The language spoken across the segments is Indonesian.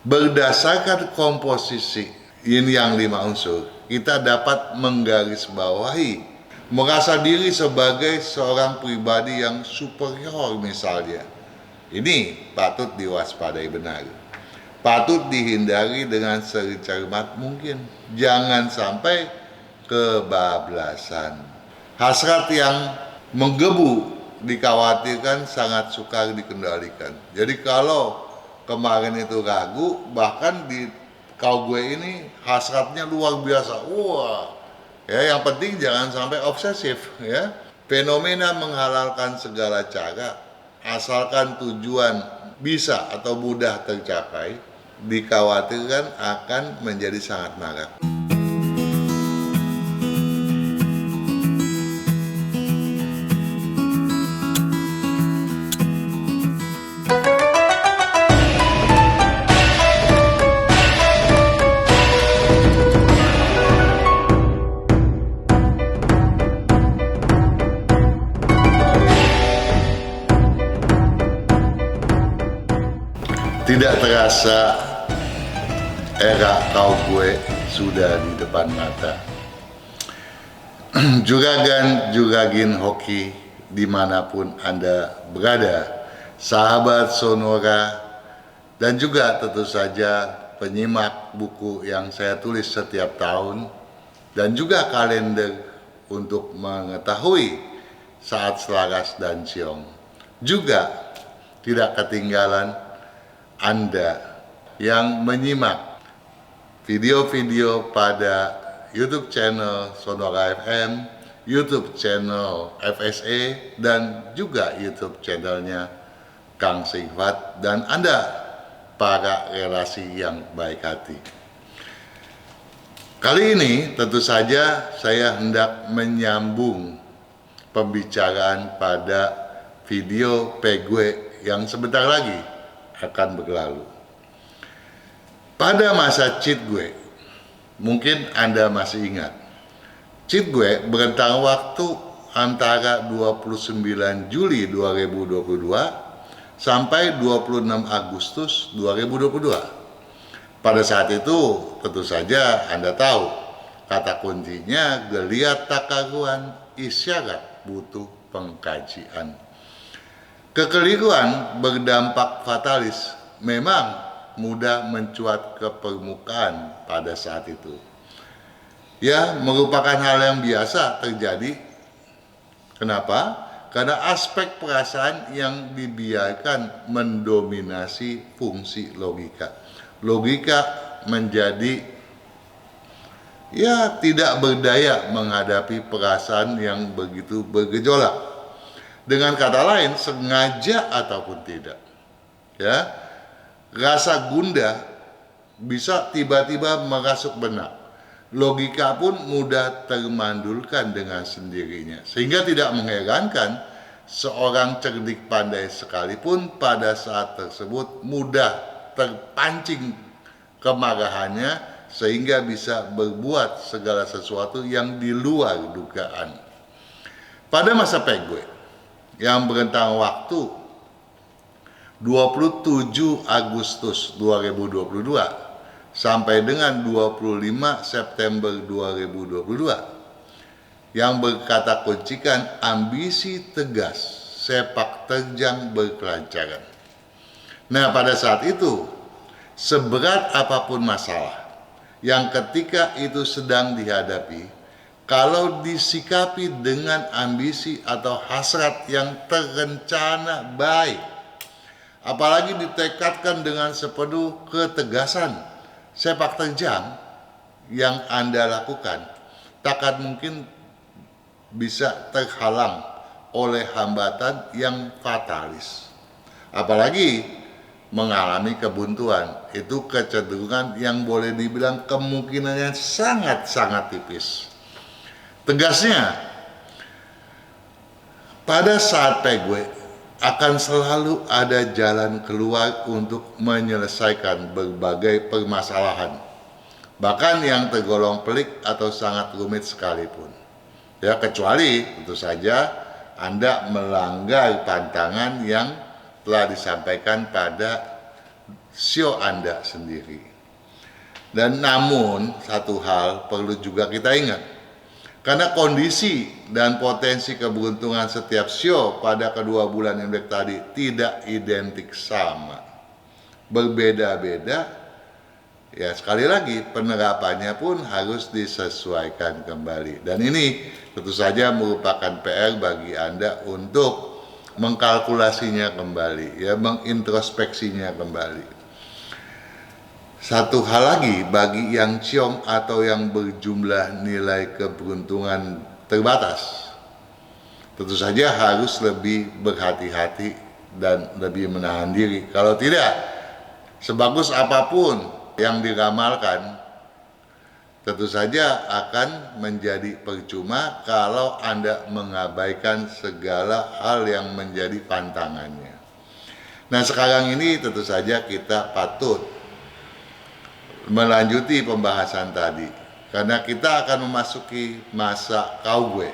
Berdasarkan komposisi ini yang 5 unsur, kita dapat menggarisbawahi merasa diri sebagai seorang pribadi yang superior misalnya. Ini patut diwaspadai benar. Patut dihindari dengan secermat mungkin. Jangan sampai kebablasan. Hasrat yang menggebu dikhawatirkan sangat sukar dikendalikan. Jadi kalau kemarin itu ragu, bahkan di kau gue ini hasratnya luar biasa. Wah, ya yang penting jangan sampai obsesif ya. Fenomena menghalalkan segala cara asalkan tujuan bisa atau mudah tercapai, dikhawatirkan akan menjadi sangat marak. Tidak terasa era kau gue sudah di depan mata. Juragan-juragin hoki dimanapun Anda berada, sahabat Sonora, dan juga tentu saja penyimak buku yang saya tulis setiap tahun, dan juga kalender untuk mengetahui saat selaras dan siong. Juga tidak ketinggalan Anda yang menyimak video-video pada YouTube channel Sonora FM, YouTube channel FSE, dan juga YouTube channelnya Kang Sifat, dan Anda para relasi yang baik hati. Kali ini tentu saja saya hendak menyambung pembicaraan pada video Pegue yang sebentar lagi akan berlalu. Pada masa cheat gue, mungkin Anda masih ingat, cheat gue berentang waktu antara 29 Juli 2022 sampai 26 Agustus 2022. Pada saat itu tentu saja Anda tahu kata kuncinya geliat tak karuan, isyarat butuh pengkajian. Kekeliruan berdampak fatalis memang mudah mencuat ke permukaan pada saat itu. Ya, merupakan hal yang biasa terjadi. Kenapa? Karena aspek perasaan yang dibiarkan mendominasi fungsi logika. Logika menjadi tidak berdaya menghadapi perasaan yang begitu bergejolak. Dengan kata lain, sengaja ataupun tidak, ya, rasa gundah bisa tiba-tiba merasuk benak. Logika pun mudah termandulkan dengan sendirinya, sehingga tidak mengherankan seorang cerdik pandai sekalipun pada saat tersebut mudah terpancing kemarahannya sehingga bisa berbuat segala sesuatu yang di luar dugaan. Pada masa Pegue yang berentang waktu 27 Agustus 2022 sampai dengan 25 September 2022 yang berkata kuncikan ambisi tegas, sepak terjang berkelancaran. Nah, pada saat itu seberat apapun masalah yang ketika itu sedang dihadapi, kalau disikapi dengan ambisi atau hasrat yang terencana baik, apalagi ditekadkan dengan sepenuh ketegasan, sepak terjang yang Anda lakukan takkan mungkin bisa terhalang oleh hambatan yang fatalis. Apalagi mengalami kebuntuan, itu kecenderungan yang boleh dibilang kemungkinannya sangat-sangat tipis. Tegasnya, pada saat Pegue akan selalu ada jalan keluar untuk menyelesaikan berbagai permasalahan, bahkan yang tergolong pelik atau sangat rumit sekalipun. Ya, kecuali tentu saja Anda melanggar pantangan yang telah disampaikan pada sio Anda sendiri. Dan namun satu hal perlu juga kita ingat, karena kondisi dan potensi keberuntungan setiap sio pada kedua bulan Imlek tadi tidak identik sama, berbeda-beda. Ya sekali lagi penerapannya pun harus disesuaikan kembali. Dan ini tentu saja merupakan PR bagi Anda untuk mengkalkulasinya kembali, ya, mengintrospeksinya kembali. Satu hal lagi bagi yang ciong atau yang berjumlah nilai keberuntungan terbatas, tentu saja harus lebih berhati-hati dan lebih menahan diri. Kalau tidak, sebagus apapun yang diramalkan, tentu saja akan menjadi percuma kalau Anda mengabaikan segala hal yang menjadi pantangannya. Nah sekarang ini tentu saja kita patut melanjuti pembahasan tadi, karena kita akan memasuki masa Kaugue,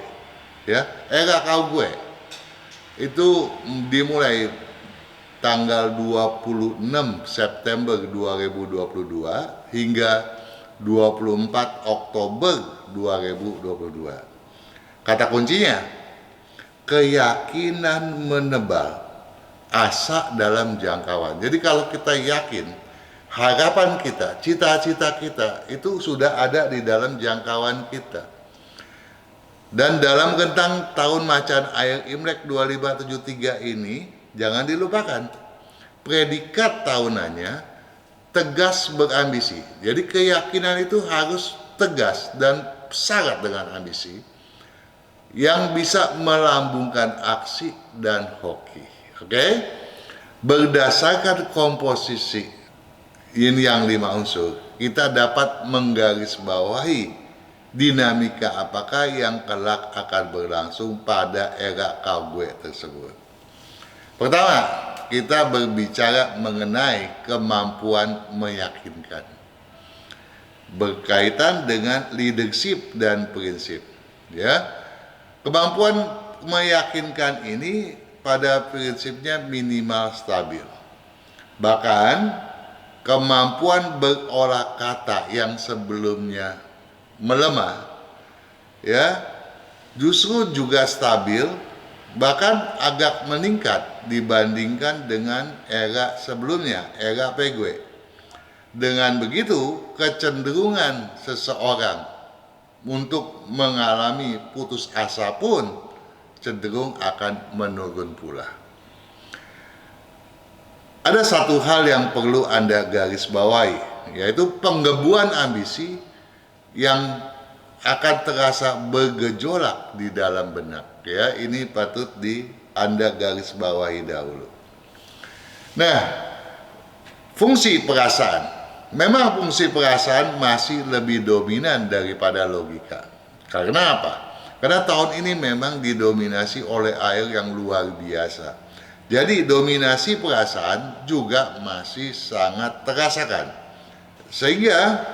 ya, era Kaugue itu dimulai tanggal 26 September 2022 hingga 24 Oktober 2022. Kata kuncinya, keyakinan menebal, asa dalam jangkauan. Jadi kalau kita yakin harapan kita, cita-cita kita itu sudah ada di dalam jangkauan kita. Dan dalam rentang tahun macan air Imlek 2573 ini, jangan dilupakan, predikat tahunannya tegas berambisi. Jadi keyakinan itu harus tegas dan syarat dengan ambisi yang bisa melambungkan aksi dan hoki. Oke? Berdasarkan komposisi ini yang 5 unsur, kita dapat menggarisbawahi dinamika apakah yang kelak akan berlangsung pada era Kaugue tersebut. Pertama, kita berbicara mengenai kemampuan meyakinkan, berkaitan dengan leadership dan prinsip. Ya, kemampuan meyakinkan ini pada prinsipnya minimal stabil. Bahkan kemampuan berolah kata yang sebelumnya melemah, ya, justru juga stabil, bahkan agak meningkat dibandingkan dengan era sebelumnya, era Pegue. Dengan begitu, kecenderungan seseorang untuk mengalami putus asa pun cenderung akan menurun pula. Ada satu hal yang perlu Anda garis bawahi, yaitu penggebuan ambisi yang akan terasa bergejolak di dalam benak. Ya, ini patut Anda garis bawahi dahulu. Nah, fungsi perasaan. Memang fungsi perasaan masih lebih dominan daripada logika. Karena apa? Karena tahun ini memang didominasi oleh air yang luar biasa. Jadi dominasi perasaan juga masih sangat terasakan. Sehingga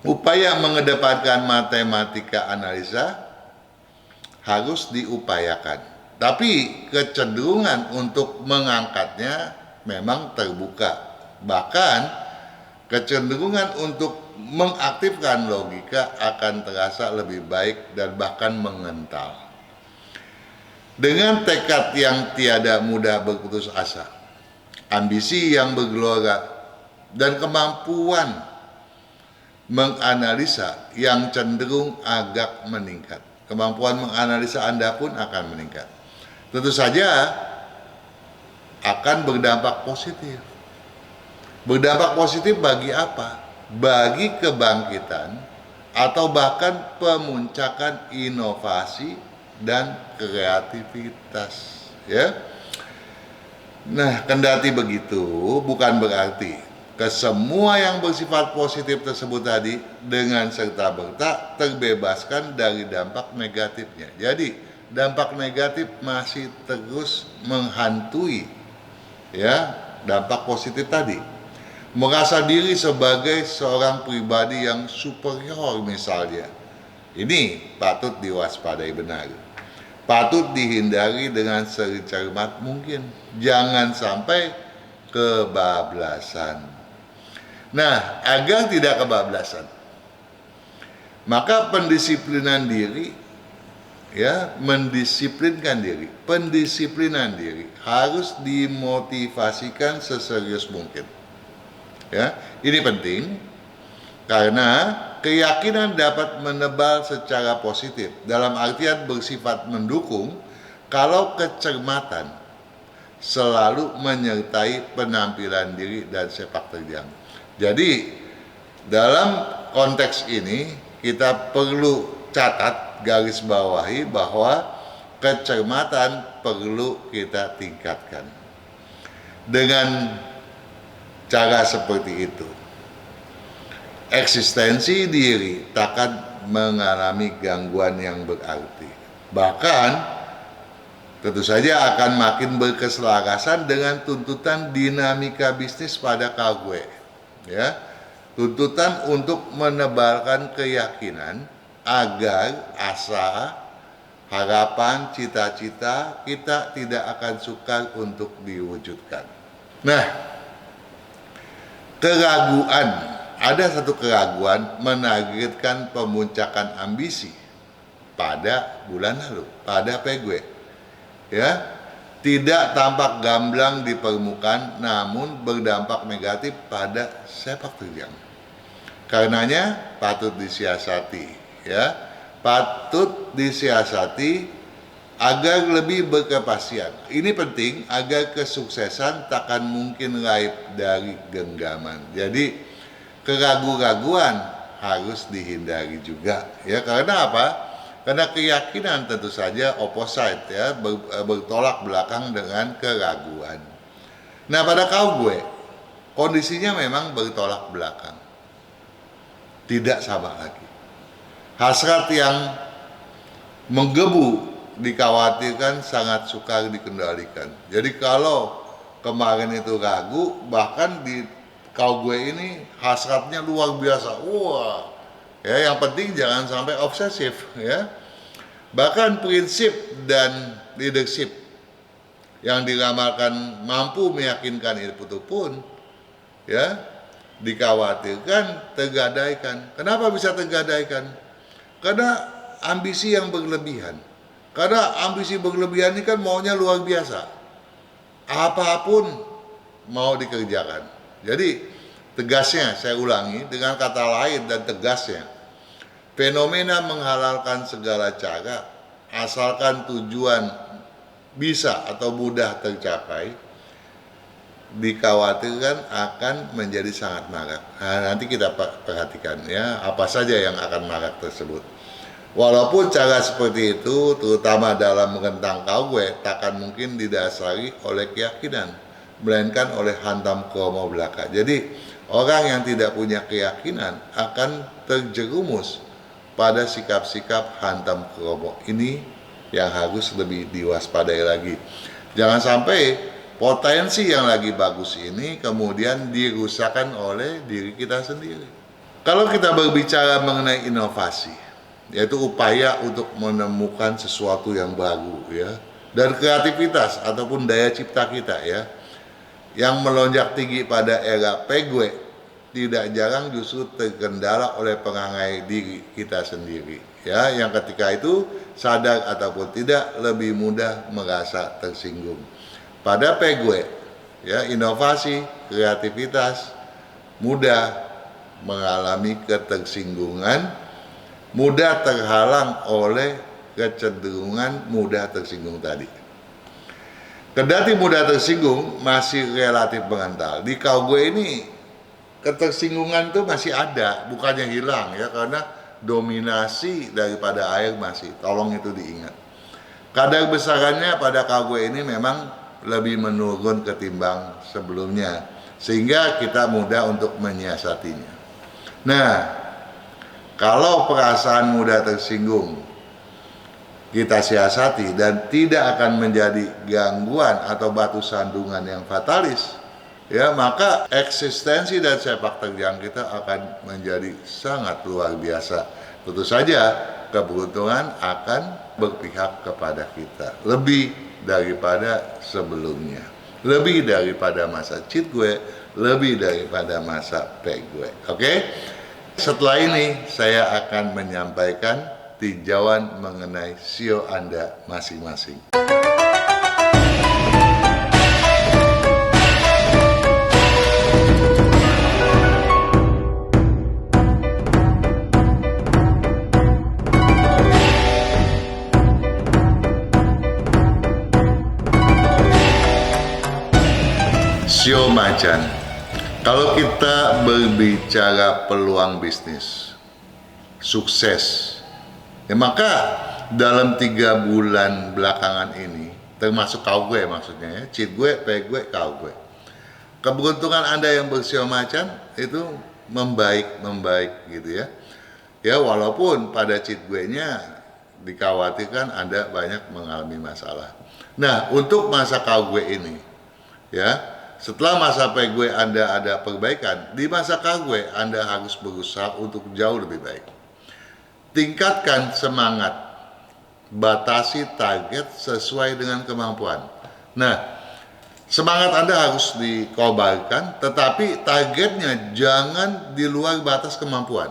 upaya mengedepankan matematika analisa harus diupayakan. Tapi kecenderungan untuk mengangkatnya memang terbuka. Bahkan kecenderungan untuk mengaktifkan logika akan terasa lebih baik dan bahkan mengental. Dengan tekad yang tiada mudah berputus asa, ambisi yang bergelora, dan kemampuan menganalisa yang cenderung agak meningkat, kemampuan menganalisa Anda pun akan meningkat. Tentu saja akan berdampak positif. Berdampak positif bagi apa? Bagi kebangkitan atau bahkan pemuncakan inovasi dan kreativitas, ya. Nah, kendati begitu bukan berarti kesemua yang bersifat positif tersebut tadi dengan serta-merta terbebaskan dari dampak negatifnya. Jadi dampak negatif masih terus menghantui, ya, dampak positif tadi. Merasa diri sebagai seorang pribadi yang superior misalnya, ini patut diwaspadai benar. Patut dihindari dengan secermat mungkin. Jangan sampai kebablasan. Nah, agar tidak kebablasan, maka pendisiplinan diri, ya, mendisiplinkan diri, pendisiplinan diri harus dimotivasikan seserius mungkin. Ya, ini penting karena keyakinan dapat menebal secara positif dalam artian bersifat mendukung kalau kecermatan selalu menyertai penampilan diri dan sepak terjang. Jadi dalam konteks ini kita perlu catat, garis bawahi bahwa kecermatan perlu kita tingkatkan. Dengan cara seperti itu, eksistensi diri takkan mengalami gangguan yang berarti. Bahkan tentu saja akan makin berkeselarasan dengan tuntutan dinamika bisnis pada KW. Ya, tuntutan untuk menebalkan keyakinan agar asa, harapan, cita-cita kita tidak akan sukar untuk diwujudkan. Nah, keraguan, ada satu keraguan menargetkan pemuncakan ambisi pada bulan lalu, pada PGW. Ya, tidak tampak gamblang di permukaan, namun berdampak negatif pada sepak terjang. Karenanya patut disiasati, ya, patut disiasati agar lebih berkepastian. Ini penting agar kesuksesan takkan mungkin raib dari genggaman. Jadi keraguan-raguan harus dihindari juga, ya. Karena apa? Karena keyakinan tentu saja opposite, ya, bertolak belakang dengan keraguan. Nah, pada kaum gue kondisinya memang bertolak belakang, tidak sama lagi. Hasrat yang menggebu dikhawatirkan sangat sukar dikendalikan. Jadi kalau kemarin itu ragu, bahkan di kaum gue ini hasratnya luar biasa. Wah, ya, yang penting jangan sampai obsesif, ya. Bahkan prinsip dan leadership yang diramalkan mampu meyakinkan itu pun, ya, dikhawatirkan tergadaikan. Kenapa bisa tergadaikan? Karena ambisi yang berlebihan. Karena ambisi berlebihan ini kan maunya luar biasa. Apapun mau dikerjakan. Jadi tegasnya, saya ulangi dengan kata lain dan tegasnya, fenomena menghalalkan segala cara asalkan tujuan bisa atau mudah tercapai dikhawatirkan akan menjadi sangat marak. Nah, nanti kita perhatikan, ya, apa saja yang akan marak tersebut. Walaupun cara seperti itu terutama dalam menentang KW takkan mungkin didasari oleh keyakinan, melainkan oleh hantam kromo belaka. Jadi orang yang tidak punya keyakinan akan terjerumus pada sikap-sikap hantam kromo. Ini yang harus lebih diwaspadai lagi. Jangan sampai potensi yang lagi bagus ini kemudian dirusakkan oleh diri kita sendiri. Kalau kita berbicara mengenai inovasi, yaitu upaya untuk menemukan sesuatu yang baru, ya, dan kreativitas ataupun daya cipta kita, ya, yang melonjak tinggi pada era PGW, tidak jarang justru terkendala oleh perangai diri kita sendiri, ya, yang ketika itu sadar ataupun tidak lebih mudah merasa tersinggung. Pada PGW, ya, inovasi, kreativitas mudah mengalami ketersinggungan, mudah terhalang oleh kecenderungan mudah tersinggung tadi. Kendati mudah tersinggung masih relatif mengental. Di kaum gue ini ketersinggungan itu masih ada, bukannya hilang, ya, karena dominasi daripada air masih. Tolong itu diingat. Kadar besarannya pada kaum gue ini memang lebih menurun ketimbang sebelumnya, sehingga kita mudah untuk menyiasatinya. Nah, kalau perasaan mudah tersinggung kita siasati dan tidak akan menjadi gangguan atau batu sandungan yang fatalis, ya, maka eksistensi dan sepak terjang kita akan menjadi sangat luar biasa. Tentu saja keberuntungan akan berpihak kepada kita lebih daripada sebelumnya. lebih daripada masa cheat gue, lebih daripada masa pay gue. Oke? Setelah ini saya akan menyampaikan tinjauan mengenai sio Anda masing-masing. Sio macan. Kalau kita berbicara peluang bisnis, sukses, ya maka dalam 3 bulan belakangan ini, termasuk kau gue maksudnya ya, cheat gue, pay gue, kau gue. Keberuntungan Anda yang bersio macan itu membaik gitu ya. Ya walaupun pada cheat gue-nya dikhawatirkan Anda banyak mengalami masalah. Nah untuk masa kau gue ini, ya. Setelah masa pay gue Anda ada perbaikan, di masa kau gue Anda harus berusaha untuk jauh lebih baik. Tingkatkan semangat, batasi target sesuai dengan kemampuan. Nah, semangat Anda harus dikobarkan, tetapi targetnya jangan di luar batas kemampuan.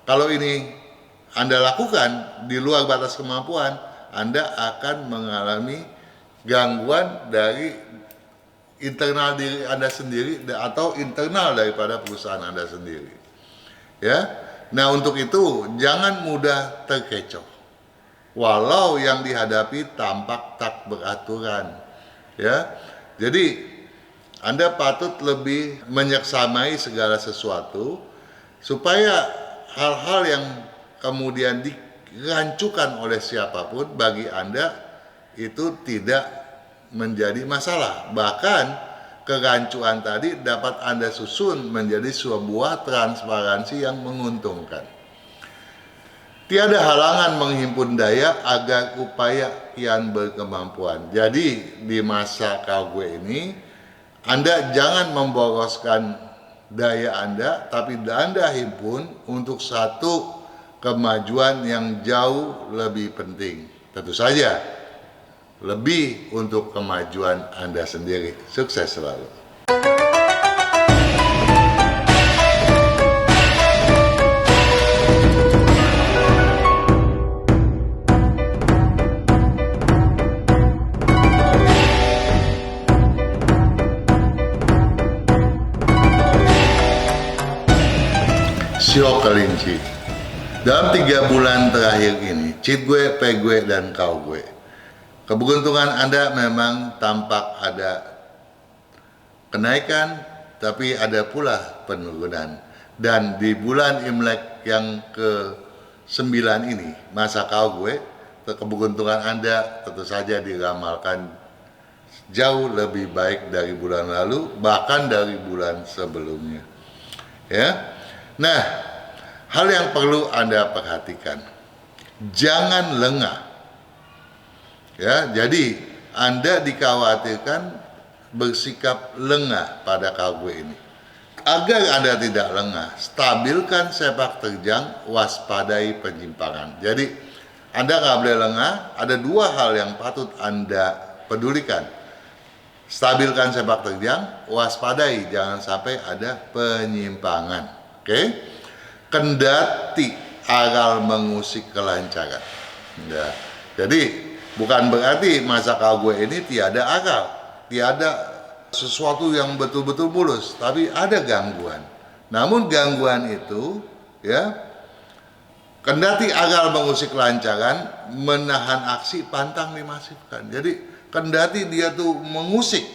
Kalau ini Anda lakukan di luar batas kemampuan, Anda akan mengalami gangguan dari internal diri Anda sendiri atau internal daripada perusahaan Anda sendiri. Ya. Nah, untuk itu jangan mudah terkecoh. Walau yang dihadapi tampak tak beraturan. Ya. Jadi Anda patut lebih menyeksamai segala sesuatu supaya hal-hal yang kemudian dirancukan oleh siapapun bagi Anda itu tidak menjadi masalah. Bahkan kerancuan tadi dapat Anda susun menjadi sebuah transparansi yang menguntungkan. Tiada halangan menghimpun daya agar upaya kian berkemampuan. Jadi di masa kau gue ini Anda jangan memboroskan daya Anda, tapi Anda himpun untuk satu kemajuan yang jauh lebih penting. Tentu saja lebih untuk kemajuan Anda sendiri. Sukses selalu. Sio kelinci. Dalam 3 bulan terakhir ini, cheat gue, pay gue, dan kau gue, keberuntungan Anda memang tampak ada kenaikan, tapi ada pula penurunan. Dan di bulan Imlek yang ke-9 ini, masa kau gue, keberuntungan Anda tentu saja diramalkan jauh lebih baik dari bulan lalu, bahkan dari bulan sebelumnya. Ya. Nah, hal yang perlu Anda perhatikan, jangan lengah. Ya, jadi Anda dikhawatirkan bersikap lengah pada kau gue ini. Agar Anda tidak lengah, stabilkan sepak terjang, waspadai penyimpangan. Jadi Anda nggak boleh lengah. Ada 2 hal yang patut Anda pedulikan. Stabilkan sepak terjang, waspadai jangan sampai ada penyimpangan. Oke? Kendati aral mengusik kelancaran. Ya. Jadi bukan berarti masa kau gue ini tiada akal, tiada sesuatu yang betul-betul mulus, tapi ada gangguan. Namun gangguan itu, ya, kendati akal mengusik kelancaran, menahan aksi pantang dimasifkan. Jadi kendati dia tuh mengusik,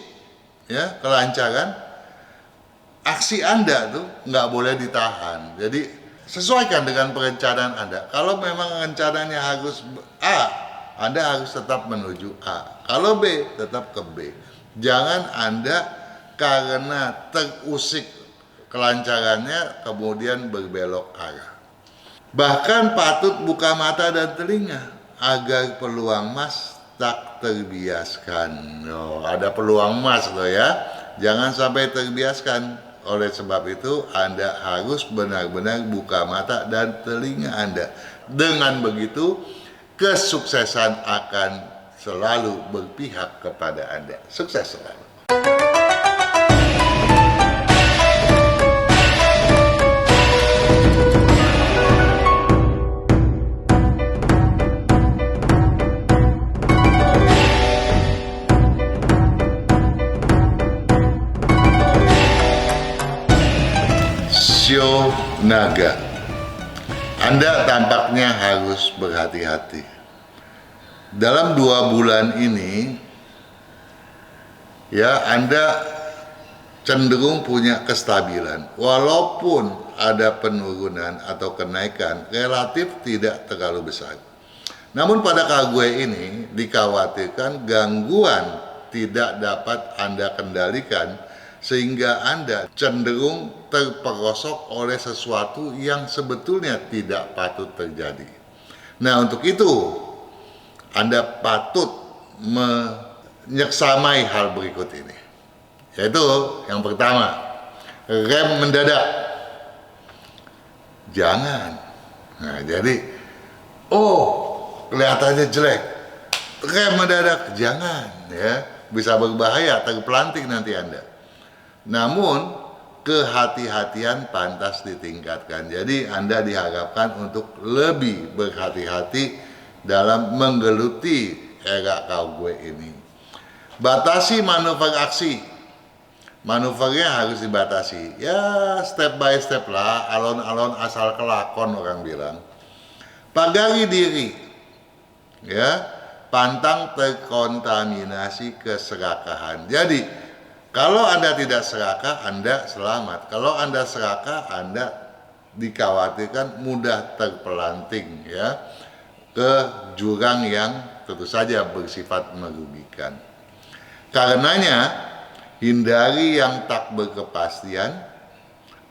ya, kelancaran, aksi Anda tuh nggak boleh ditahan. Jadi sesuaikan dengan perencanaan Anda. Kalau memang rencananya harus A, Anda harus tetap menuju A. Kalau B, tetap ke B. Jangan Anda karena terusik kelancarannya kemudian berbelok arah. Bahkan patut buka mata dan telinga agar peluang emas tak terbiaskan. Oh, ada peluang emas loh ya. Jangan sampai terbiaskan. Oleh sebab itu Anda harus benar-benar buka mata dan telinga Anda. Dengan begitu kesuksesan akan selalu berpihak kepada Anda. Sukses selalu. Sio naga, Anda tampaknya harus berhati-hati. Dalam 2 bulan ini, ya, Anda cenderung punya kestabilan. Walaupun ada penurunan atau kenaikan, relatif tidak terlalu besar. Namun pada Kagwe ini dikhawatirkan gangguan tidak dapat Anda kendalikan, sehingga Anda cenderung terperosok oleh sesuatu yang sebetulnya tidak patut terjadi. Nah, untuk itu Anda patut menyeksamai hal berikut ini. Yaitu yang pertama, rem mendadak. Jangan. Nah, jadi kelihatannya jelek, rem mendadak, jangan, ya, bisa berbahaya, terpelanting nanti Anda. Namun kehati-hatian pantas ditingkatkan. Jadi Anda diharapkan untuk lebih berhati-hati dalam menggeluti era Kagwe ini. Batasi manuver aksi. Manuvernya harus dibatasi. Ya, step by step lah, alon-alon asal kelakon orang bilang. Pagari diri. Ya, pantang terkontaminasi keserakahan. Jadi kalau Anda tidak serakah, Anda selamat. Kalau Anda serakah, Anda dikhawatirkan mudah terpelanting, ya, ke jurang yang tentu saja bersifat merugikan. Karenanya, hindari yang tak berkepastian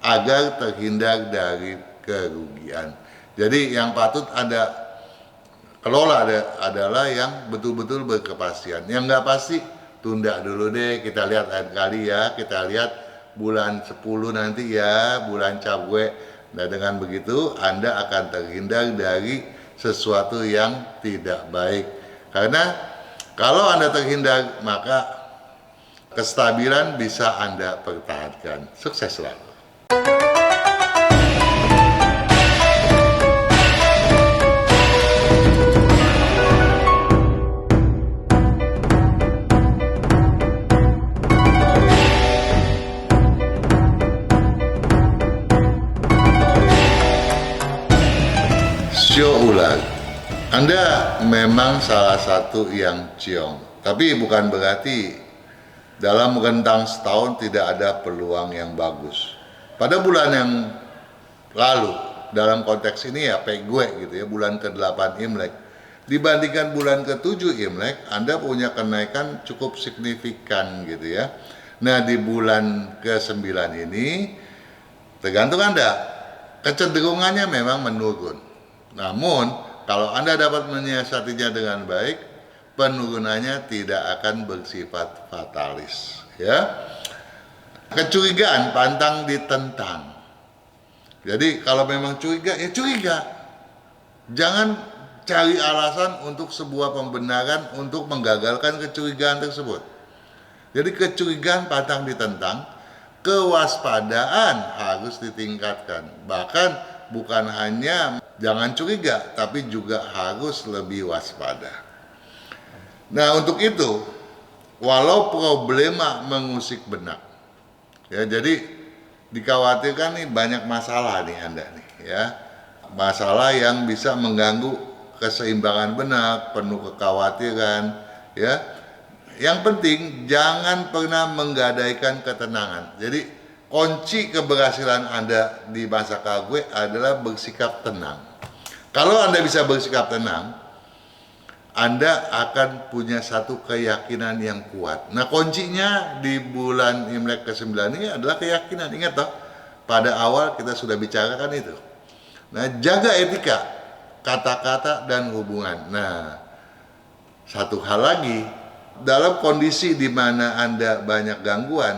agar terhindar dari kerugian. Jadi yang patut Anda kelola adalah yang betul-betul berkepastian. Yang nggak pasti, tunda dulu deh, kita lihat lain kali ya, kita lihat bulan 10 nanti ya, bulan Kagwe. Nah, dengan begitu Anda akan terhindar dari sesuatu yang tidak baik. Karena kalau Anda terhindar, maka kestabilan bisa Anda pertahankan. Sukses selalu. Sio ular, Anda memang salah satu yang ciong, tapi bukan berarti dalam rentang setahun tidak ada peluang yang bagus. Pada bulan yang lalu, dalam konteks ini ya Pegwe gitu ya, bulan ke-8 Imlek, dibandingkan bulan ke-7 Imlek, Anda punya kenaikan cukup signifikan gitu ya. Nah, di bulan ke-9 ini, tergantung Anda, kecenderungannya memang menurun. Namun, kalau Anda dapat menyiasatinya dengan baik, penurunannya tidak akan bersifat fatalis, ya. Kecurigaan pantang ditentang. Jadi kalau memang curiga, ya curiga. Jangan cari alasan untuk sebuah pembenaran untuk menggagalkan kecurigaan tersebut. Jadi kecurigaan pantang ditentang, kewaspadaan harus ditingkatkan. Bahkan bukan hanya jangan curiga, tapi juga harus lebih waspada. Nah, untuk itu, walau problema mengusik benak, ya, jadi dikhawatirkan nih banyak masalah nih Anda nih, ya, masalah yang bisa mengganggu keseimbangan benak, penuh kekhawatiran, ya. Yang penting jangan pernah menggadaikan ketenangan. Jadi kunci keberhasilan Anda di masa Kagwe adalah bersikap tenang. Kalau Anda bisa bersikap tenang, Anda akan punya satu keyakinan yang kuat. Nah, kuncinya di bulan Imlek ke-9 ini adalah keyakinan. Ingat toh, pada awal kita sudah bicarakan itu. Nah, jaga etika, kata-kata dan hubungan. Nah, satu hal lagi, dalam kondisi di mana Anda banyak gangguan,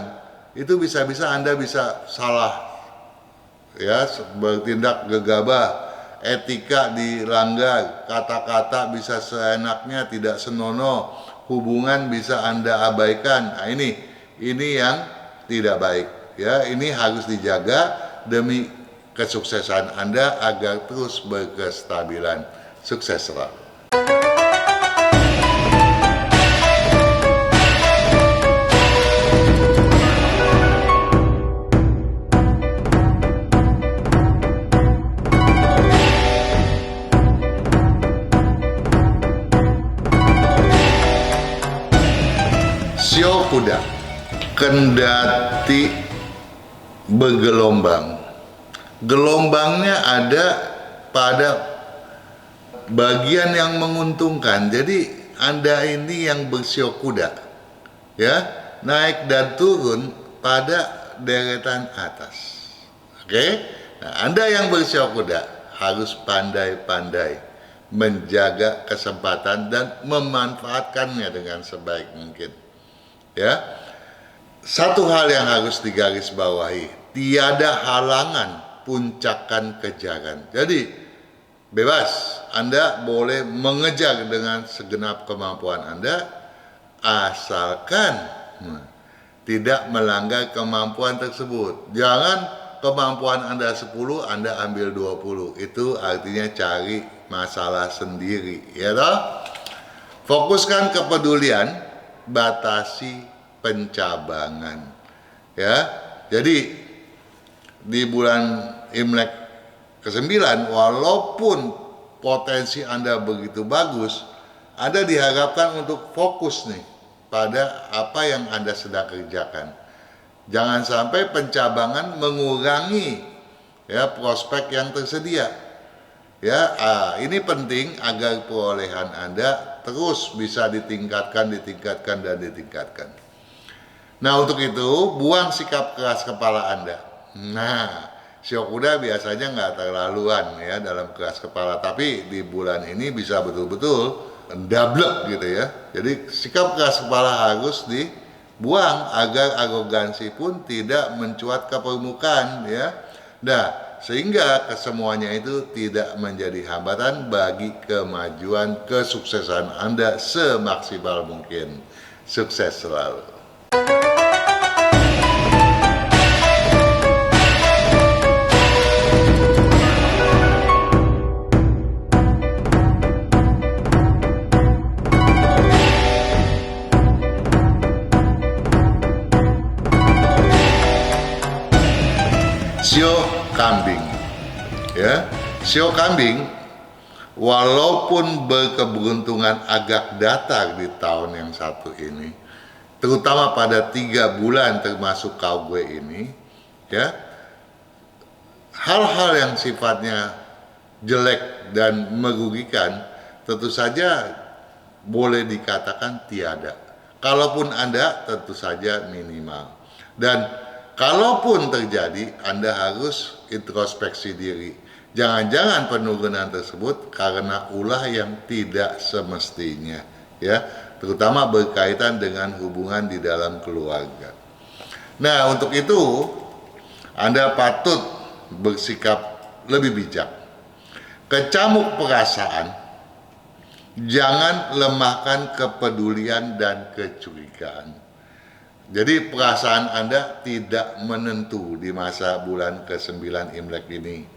itu bisa-bisa Anda bisa salah, ya, bertindak gegabah, etika dilanggar, kata-kata bisa seenaknya tidak senonoh, hubungan bisa Anda abaikan. Nah, ini ini yang tidak baik. Ya, ini harus dijaga demi kesuksesan Anda agar terus berkestabilan. Sukses selalu. Sio kuda, kendati bergelombang. Gelombangnya ada pada bagian yang menguntungkan. Jadi Anda ini yang bersio kuda, ya, naik dan turun pada deretan atas. Oke? Nah, Anda yang bersio kuda harus pandai-pandai menjaga kesempatan dan memanfaatkannya dengan sebaik mungkin. Ya, satu hal yang harus digarisbawahi, tiada halangan puncakan kejaran. Jadi bebas, Anda boleh mengejar dengan segenap kemampuan Anda, asalkan tidak melanggar kemampuan tersebut. Jangan kemampuan Anda 10, Anda ambil 20. Itu artinya cari masalah sendiri, ya toh? Fokuskan kepedulian, batasi pencabangan. Ya. Jadi di bulan Imlek ke-9, walaupun potensi Anda begitu bagus, Anda diharapkan untuk fokus nih pada apa yang Anda sedang kerjakan. Jangan sampai pencabangan mengurangi ya prospek yang tersedia. Ya, ini penting agar perolehan Anda terus bisa ditingkatkan dan ditingkatkan. Nah, untuk itu buang sikap keras kepala Anda. Nah, sio kuda biasanya nggak terlaluan ya dalam keras kepala, tapi di bulan ini bisa betul-betul ndablek gitu ya. Jadi sikap keras kepala harus dibuang agar arogansi pun tidak mencuat ke permukaan ya. Nah, sehingga kesemuanya itu tidak menjadi hambatan bagi kemajuan kesuksesan Anda semaksimal mungkin. Sukses selalu. Sio kambing, ya, sio kambing walaupun berkeberuntungan agak datar di tahun yang satu ini, terutama pada 3 bulan termasuk kau gue ini, ya, hal-hal yang sifatnya jelek dan merugikan tentu saja boleh dikatakan tiada. Kalaupun ada, tentu saja minimal. Dan kalaupun terjadi, Anda harus introspeksi diri. Jangan-jangan penurunan tersebut karena ulah yang tidak semestinya, ya, terutama berkaitan dengan hubungan di dalam keluarga. Nah, untuk itu Anda patut bersikap lebih bijak. Kecamuk perasaan, jangan lemahkan kepedulian dan kecurigaan. Jadi perasaan Anda tidak menentu di masa bulan ke-9 Imlek ini.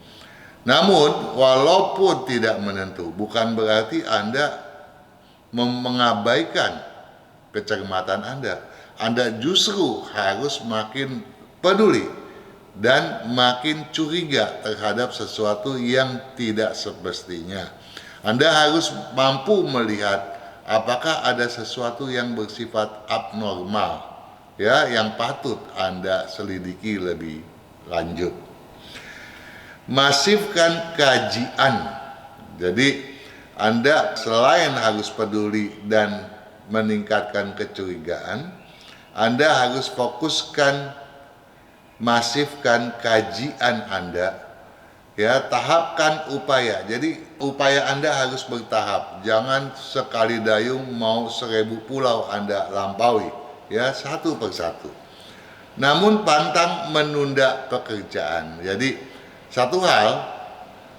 Namun walaupun tidak menentu, bukan berarti Anda mengabaikan kecermatan Anda. Anda justru harus makin peduli dan makin curiga terhadap sesuatu yang tidak semestinya. Anda harus mampu melihat apakah ada sesuatu yang bersifat abnormal, ya, yang patut Anda selidiki lebih lanjut. Masifkan kajian. Jadi Anda selain harus peduli dan meningkatkan kecurigaan, Anda harus fokuskan, masifkan kajian Anda, ya, tahapkan upaya. Jadi upaya Anda harus bertahap. Jangan sekali dayung mau 1000 pulau Anda lampaui, ya, satu persatu. Namun pantang menunda pekerjaan. Jadi satu hal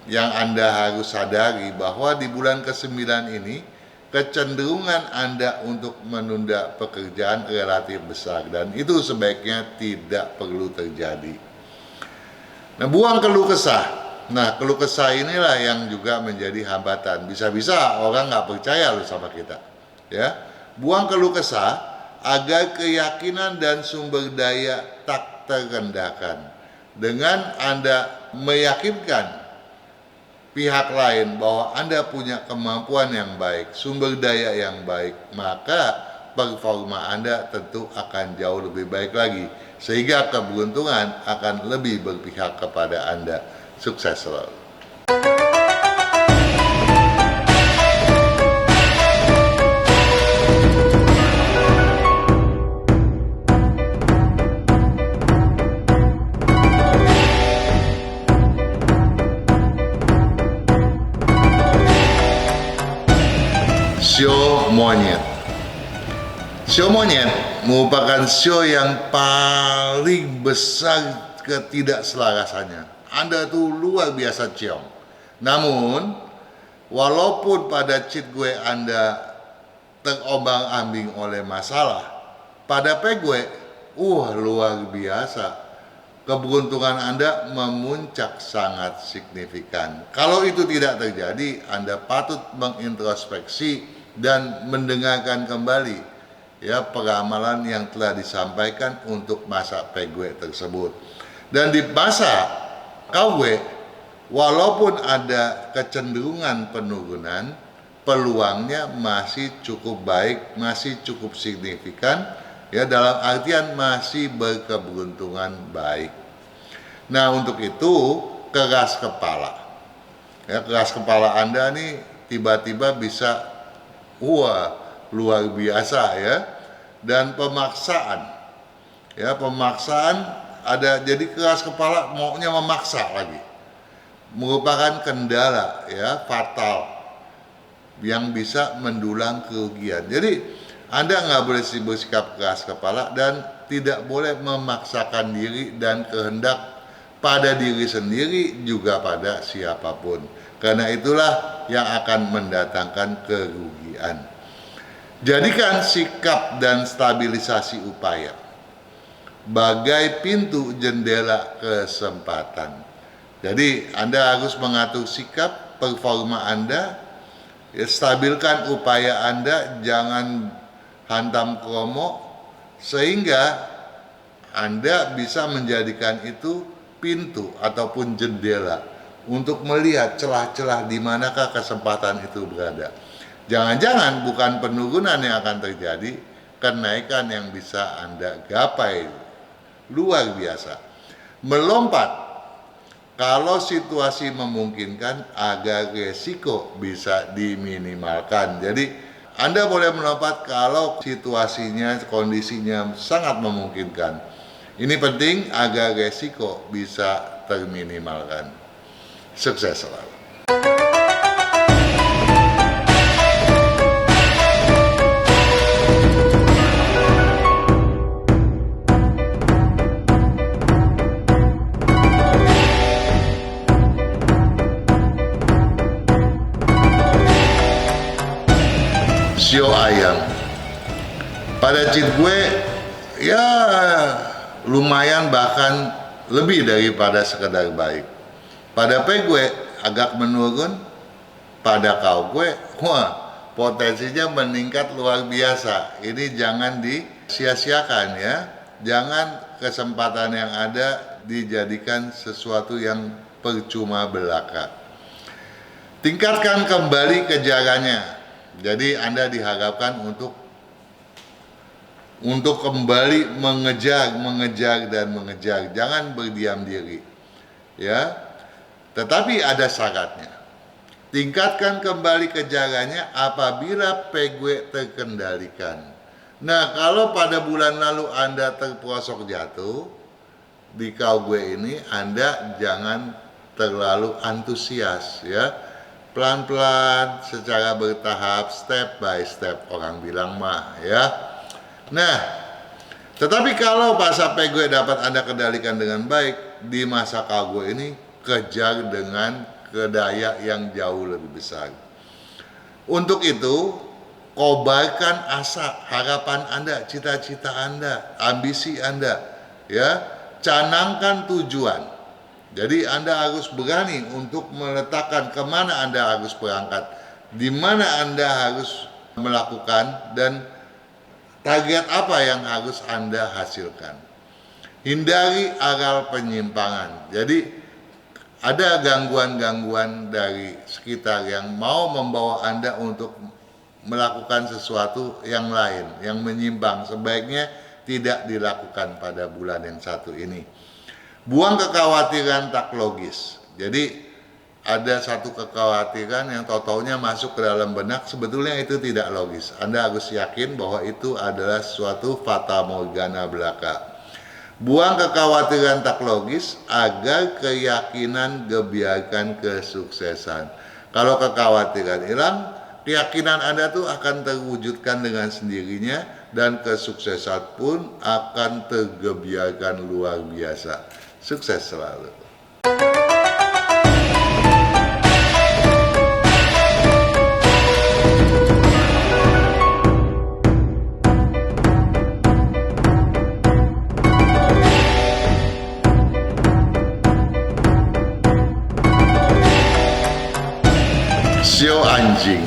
yang Anda harus sadari bahwa di bulan ke-9 ini kecenderungan Anda untuk menunda pekerjaan relatif besar, dan itu sebaiknya tidak perlu terjadi. Nah, buang keluh kesah. Nah, keluh kesah inilah yang juga menjadi hambatan. Bisa-bisa orang nggak percaya loh sama kita. Ya, buang keluh kesah agar keyakinan dan sumber daya tak terendahkan. Dengan Anda meyakinkan pihak lain bahwa Anda punya kemampuan yang baik, sumber daya yang baik, maka performa Anda tentu akan jauh lebih baik lagi, sehingga keberuntungan akan lebih berpihak kepada Anda. Sukses selalu. Sio monyet. Sio monyet merupakan sio yang paling besar ketidakselarasannya. Anda tuh luar biasa ciong. Namun, walaupun pada cheat gue Anda terombang-ambing oleh masalah, pada gue, luar biasa. Keberuntungan Anda memuncak sangat signifikan. Kalau itu tidak terjadi, Anda patut mengintrospeksi dan mendengarkan kembali ya peramalan yang telah disampaikan untuk masa gue tersebut. Dan di masa KW, walaupun ada kecenderungan penurunan, peluangnya masih cukup baik, masih cukup signifikan, ya, dalam artian masih berkeberuntungan baik. Nah, untuk itu keras kepala. Ya, keras kepala Anda nih tiba-tiba bisa luar biasa ya. Dan pemaksaan. Ya, pemaksaan ada, jadi keras kepala maunya memaksa lagi. Merupakan kendala ya fatal yang bisa mendulang kerugian. Jadi Anda nggak boleh bersikap keras kepala dan tidak boleh memaksakan diri dan kehendak pada diri sendiri juga pada siapapun. Karena itulah yang akan mendatangkan kerugian. Jadikan sikap dan stabilisasi upaya bagai pintu jendela kesempatan. Jadi Anda harus mengatur sikap, performa Anda, ya, stabilkan upaya Anda, jangan hantam kromo, sehingga Anda bisa menjadikan itu pintu ataupun jendela untuk melihat celah-celah di manakah kesempatan itu berada. Jangan-jangan bukan penurunan yang akan terjadi, kenaikan yang bisa Anda gapai. Luar biasa. Melompat kalau situasi memungkinkan agar resiko bisa diminimalkan. Jadi Anda boleh melompat kalau situasinya, kondisinya sangat memungkinkan. Ini penting agar resiko bisa terminimalkan. Sukses selalu. Sio ayam. Pada cheat gue ya lumayan, bahkan lebih daripada sekedar baik. Pada gue agak menurun, pada kau gue potensinya meningkat luar biasa. Ini jangan disia-siakan ya. Jangan kesempatan yang ada dijadikan sesuatu yang percuma belaka. Tingkatkan kembali kejarannya. Jadi Anda diharapkan untuk kembali mengejar dan mengejar. Jangan berdiam diri. Ya. Tetapi ada syaratnya. Tingkatkan kembali kejarannya apabila PG terkendalikan. Nah, kalau pada bulan lalu Anda terperosok jatuh di KW ini, Anda jangan terlalu antusias ya. Pelan-pelan, secara bertahap, step by step, orang bilang mah ya. Nah, tetapi kalau pasar PG dapat Anda kendalikan dengan baik, di masa KW ini kejar dengan kedaya yang jauh lebih besar. Untuk itu, kobarkan asa, harapan Anda, cita-cita Anda, ambisi Anda, ya. Canangkan tujuan. Jadi Anda harus berani untuk meletakkan kemana Anda harus berangkat, di mana Anda harus melakukan, dan target apa yang harus Anda hasilkan. Hindari aral penyimpangan. Jadi ada gangguan-gangguan dari sekitar yang mau membawa Anda untuk melakukan sesuatu yang lain, yang menyimpang, sebaiknya tidak dilakukan pada bulan yang satu ini. Buang kekhawatiran tak logis. Jadi ada satu kekhawatiran yang totalnya masuk ke dalam benak, sebetulnya itu tidak logis. Anda harus yakin bahwa itu adalah suatu fata morgana belaka. Buang kekhawatiran tak logis agar keyakinan gebiarkan kesuksesan. Kalau kekhawatiran hilang, keyakinan Anda tuh akan terwujudkan dengan sendirinya, dan kesuksesan pun akan tergebiarkan luar biasa. Sukses selalu. Sio anjing.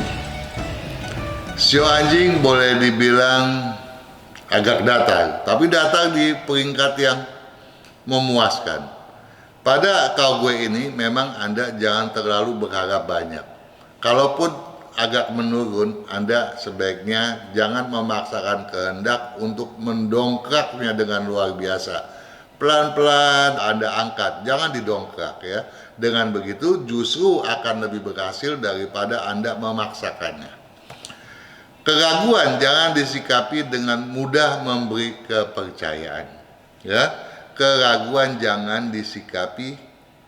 Sio anjing boleh dibilang agak datar, tapi datar di peringkat yang memuaskan. Pada kau gue ini memang Anda jangan terlalu berharap banyak. Kalaupun agak menurun, Anda sebaiknya jangan memaksakan kehendak untuk mendongkraknya dengan luar biasa. Pelan-pelan Anda angkat, jangan didongkrak ya. Dengan begitu justru akan lebih berhasil daripada Anda memaksakannya. Keraguan jangan disikapi dengan mudah memberi kepercayaan. Ya, keraguan jangan disikapi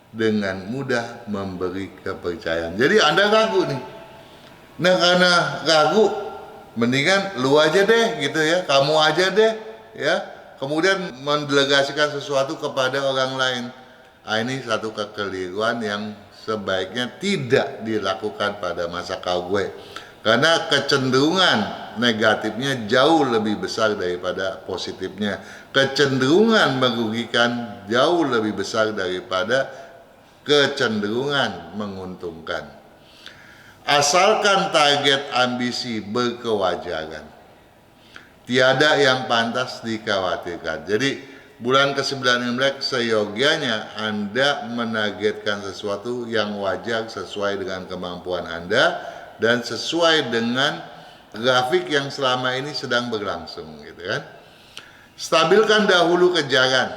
dengan mudah memberi kepercayaan. Jadi Anda ragu nih. Nah, karena ragu, mendingan lu aja deh gitu ya, kamu aja deh ya. Kemudian mendelegasikan sesuatu kepada orang lain. Nah, ini satu kekeliruan yang sebaiknya tidak dilakukan pada masa kau gue. Karena kecenderungan negatifnya jauh lebih besar daripada positifnya. Kecenderungan merugikan jauh lebih besar daripada kecenderungan menguntungkan. Asalkan target ambisi berkewajaran, tiada yang pantas dikhawatirkan. Jadi bulan ke-9 Imlek seyogianya Anda menargetkan sesuatu yang wajar sesuai dengan kemampuan Anda dan sesuai dengan grafik yang selama ini sedang berlangsung gitu kan. Stabilkan dahulu kejaran.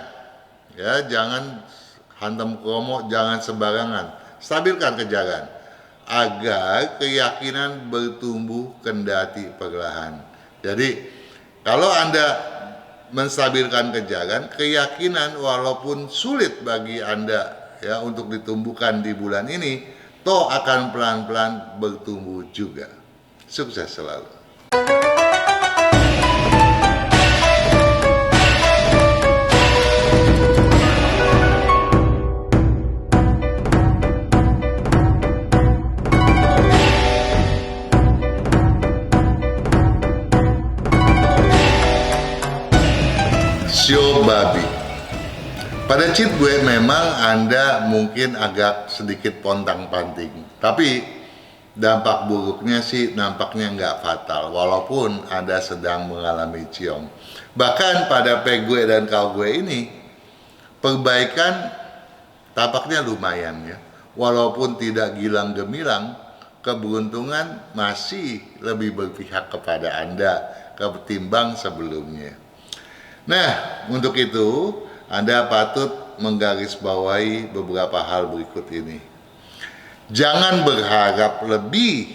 Ya, jangan hantam kromo, jangan sembarangan. Stabilkan kejaran agar keyakinan bertumbuh kendati perlahan. Jadi kalau Anda menstabilkan kejaran, keyakinan walaupun sulit bagi Anda ya untuk ditumbuhkan di bulan ini, toh akan pelan-pelan bertumbuh juga. Sukses selalu. Sio babi. Pada cheat gue memang Anda mungkin agak sedikit pontang-panting, tapi dampak buruknya sih nampaknya nggak fatal, walaupun Anda sedang mengalami ciong. Bahkan pada pe gue dan kau gue ini, perbaikan tampaknya lumayan ya. Walaupun tidak gilang gemilang, keberuntungan masih lebih berpihak kepada Anda ketimbang sebelumnya. Nah, untuk itu Anda patut menggarisbawahi beberapa hal berikut ini. Jangan berharap lebih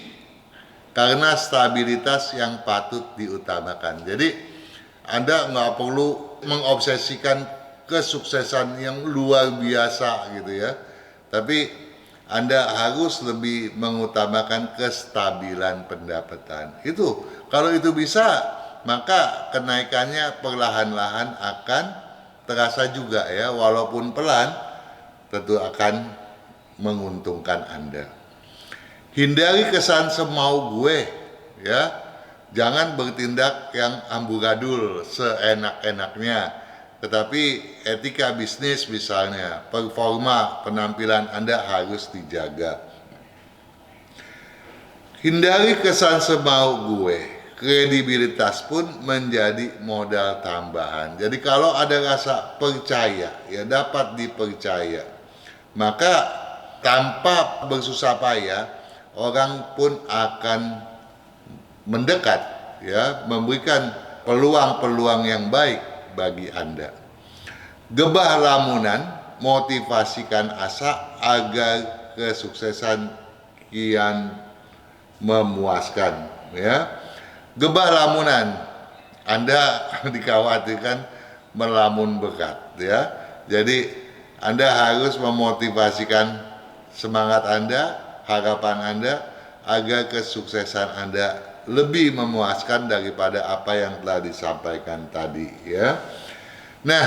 karena stabilitas yang patut diutamakan. Jadi Anda nggak perlu mengobsesikan kesuksesan yang luar biasa gitu ya. Tapi Anda harus lebih mengutamakan kestabilan pendapatan. Itu kalau itu bisa, maka kenaikannya perlahan-lahan akan terasa juga ya, walaupun pelan tentu akan menguntungkan Anda. Hindari kesan semau gue ya. Jangan bertindak yang amburadul seenak-enaknya, tetapi etika bisnis misalnya, performa penampilan Anda harus dijaga. Hindari kesan semau gue, kredibilitas pun menjadi modal tambahan. Jadi kalau ada rasa percaya, ya dapat dipercaya, maka tanpa bersusah payah, orang pun akan mendekat, ya, memberikan peluang-peluang yang baik bagi Anda. Gebah lamunan, motivasikan asa agar kesuksesan kian memuaskan, ya. Gebah lamunan, Anda dikhawatirkan melamun berat, ya. Jadi Anda harus memotivasikan semangat Anda, harapan Anda agar kesuksesan Anda lebih memuaskan daripada apa yang telah disampaikan tadi, ya. Nah,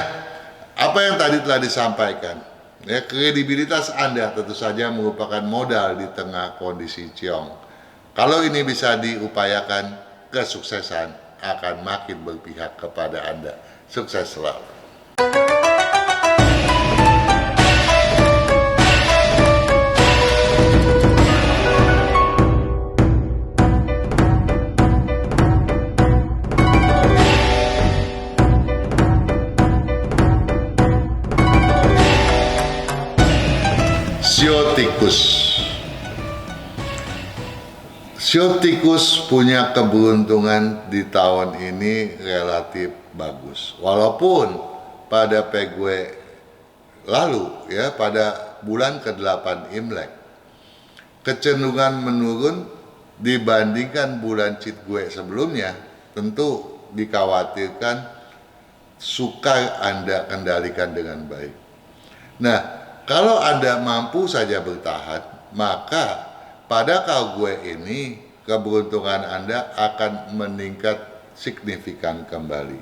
apa yang tadi telah disampaikan, ya, kredibilitas Anda tentu saja merupakan modal di tengah kondisi ciong. Kalau ini bisa diupayakan, kesuksesan akan makin berpihak kepada Anda. Sukses selalu. Sio tikus. Sio tikus punya keberuntungan di tahun ini relatif bagus. Walaupun pada Pegwe lalu, ya, pada bulan ke-8 Imlek, kecenderungan menurun dibandingkan bulan Citgue sebelumnya, tentu dikhawatirkan sukar Anda kendalikan dengan baik. Nah, kalau Anda mampu saja bertahan, maka pada Kawgue ini keberuntungan Anda akan meningkat signifikan kembali.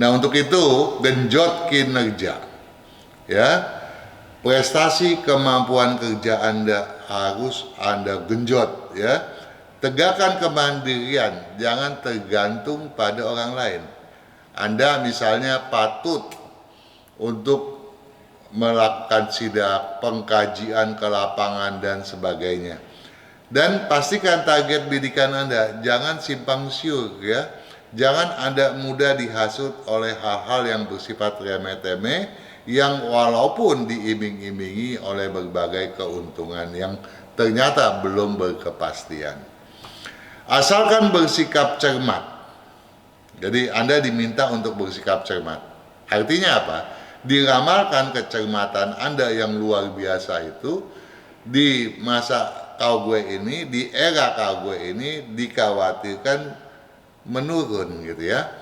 Nah, untuk itu genjot kinerja, ya. Prestasi kemampuan kerja Anda harus Anda genjot, ya. Tegakkan kemandirian, jangan tergantung pada orang lain. Anda misalnya patut untuk melakukan sidak, pengkajian ke lapangan dan sebagainya. Dan pastikan target bidikan Anda, jangan simpang siur, ya. Jangan Anda mudah dihasut oleh hal-hal yang bersifat remeh-temeh yang walaupun diiming-imingi oleh berbagai keuntungan yang ternyata belum berkepastian. Asalkan bersikap cermat. Jadi Anda diminta untuk bersikap cermat. Artinya apa? Diramalkan kecermatan Anda yang luar biasa itu di masa Kawgue ini, di era Kawgue ini dikhawatirkan menurun, gitu ya.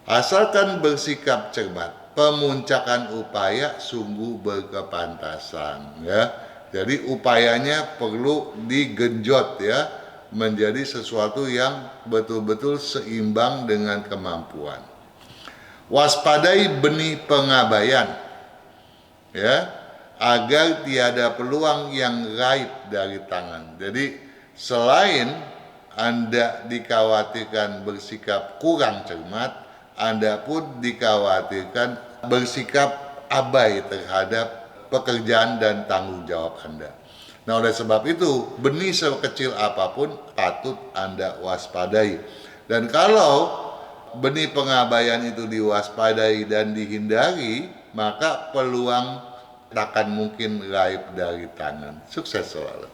Asalkan bersikap cermat, pemuncakan upaya sungguh berkepantasan, ya. Jadi upayanya perlu digenjot, ya, menjadi sesuatu yang betul-betul seimbang dengan kemampuan. Waspadai benih pengabaian, ya, agar tiada peluang yang gaib dari tangan. Jadi selain Anda dikhawatirkan bersikap kurang cermat, Anda pun dikhawatirkan bersikap abai terhadap pekerjaan dan tanggung jawab Anda. Nah, oleh sebab itu, benih sekecil apapun patut Anda waspadai. Dan kalau benih pengabaian itu diwaspadai dan dihindari, maka peluang takkan mungkin gaib dari tangan. Sukses selalu.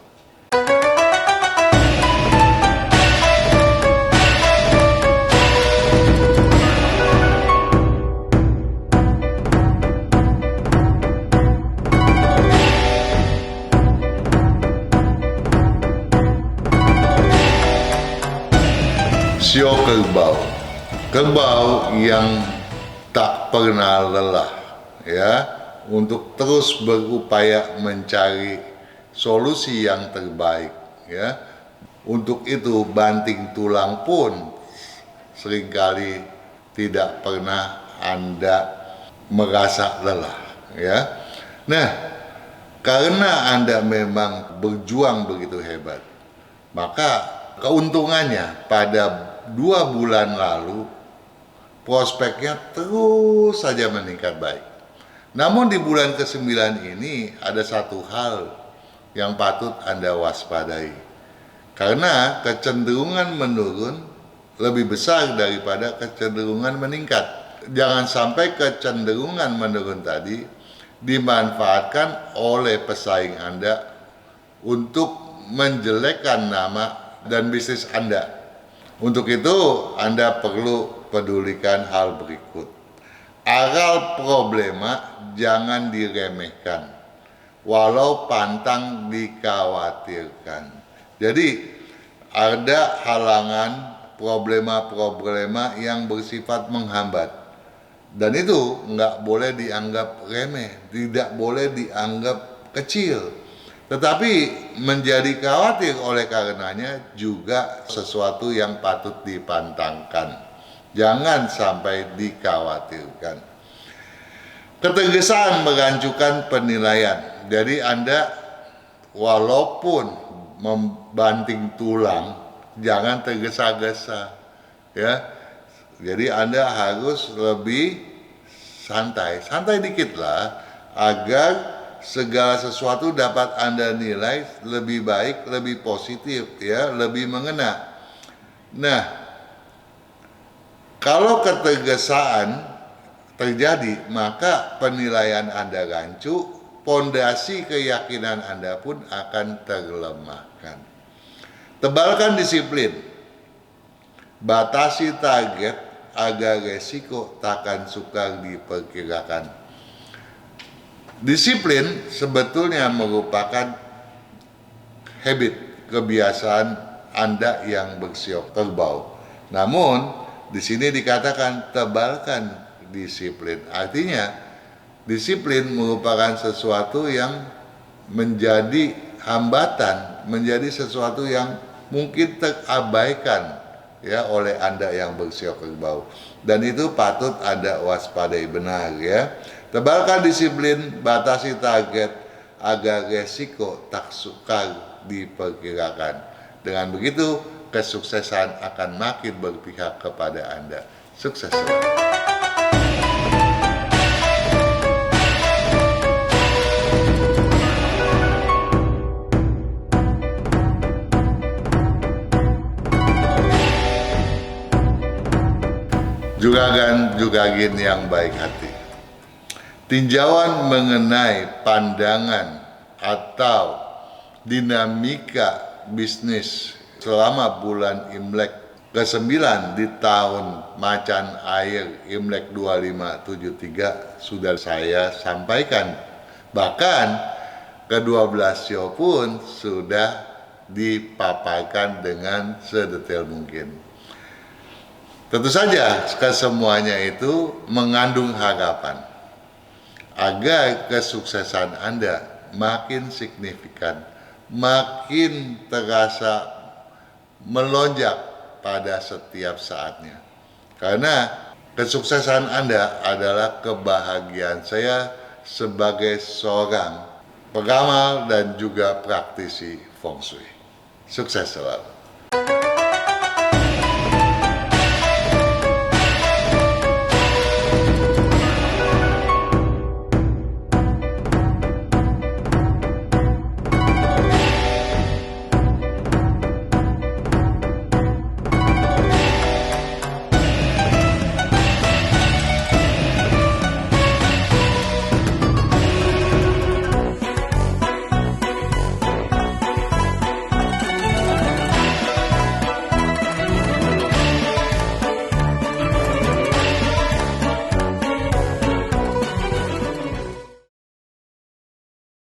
Sio kerbau. Kerbau yang tak pernah lelah, ya, untuk terus berupaya mencari solusi yang terbaik, ya. Untuk itu banting tulang pun seringkali tidak pernah Anda merasa lelah, ya. Nah, karena Anda memang berjuang begitu hebat, maka keuntungannya pada 2 bulan lalu, prospeknya terus saja meningkat baik. Namun di bulan ke-9 ini ada satu hal yang patut Anda waspadai. Karena kecenderungan menurun lebih besar daripada kecenderungan meningkat. Jangan sampai kecenderungan menurun tadi dimanfaatkan oleh pesaing Anda untuk menjelekkan nama dan bisnis Anda. Untuk itu Anda perlu pedulikan hal berikut. Akar problema jangan diremehkan, walau pantang dikhawatirkan. Jadi ada halangan, problema-problema yang bersifat menghambat. Dan itu nggak boleh dianggap remeh, tidak boleh dianggap kecil. Tetapi menjadi khawatir oleh karenanya juga sesuatu yang patut dipantangkan. Jangan sampai dikhawatirkan. Ketegasan mengajukan penilaian. Jadi Anda walaupun membanting tulang, jangan tergesa-gesa, ya. Jadi Anda harus lebih santai dikit lah, agar segala sesuatu dapat Anda nilai lebih baik, lebih positif, ya, lebih mengena. Nah, kalau ketergesaan terjadi, maka penilaian Anda rancu, pondasi keyakinan Anda pun akan terlemahkan. Tebalkan disiplin, batasi target agar resiko takkan sukar diperkirakan. Disiplin sebetulnya merupakan habit, kebiasaan Anda yang bersiok kerbau. Namun di sini dikatakan tebalkan disiplin. Artinya disiplin merupakan sesuatu yang menjadi hambatan, menjadi sesuatu yang mungkin terabaikan, ya, oleh Anda yang bersiok kerbau. Dan itu patut Anda waspadai benar, ya. Tebalkan disiplin, batasi target agar resiko tak sukar diperkirakan. Dengan begitu, kesuksesan akan makin berpihak kepada Anda. Sukses selalu. Juragan yang baik hati. Tinjauan mengenai pandangan atau dinamika bisnis selama bulan Imlek ke-9 di tahun Macan Air Imlek 2573 sudah saya sampaikan. Bahkan ke-12 show pun sudah dipaparkan dengan sedetail mungkin. Tentu saja kesemuanya itu mengandung harapan agar kesuksesan Anda makin signifikan, makin terasa melonjak pada setiap saatnya. Karena kesuksesan Anda adalah kebahagiaan saya sebagai seorang peramal dan juga praktisi feng shui. Sukses selalu.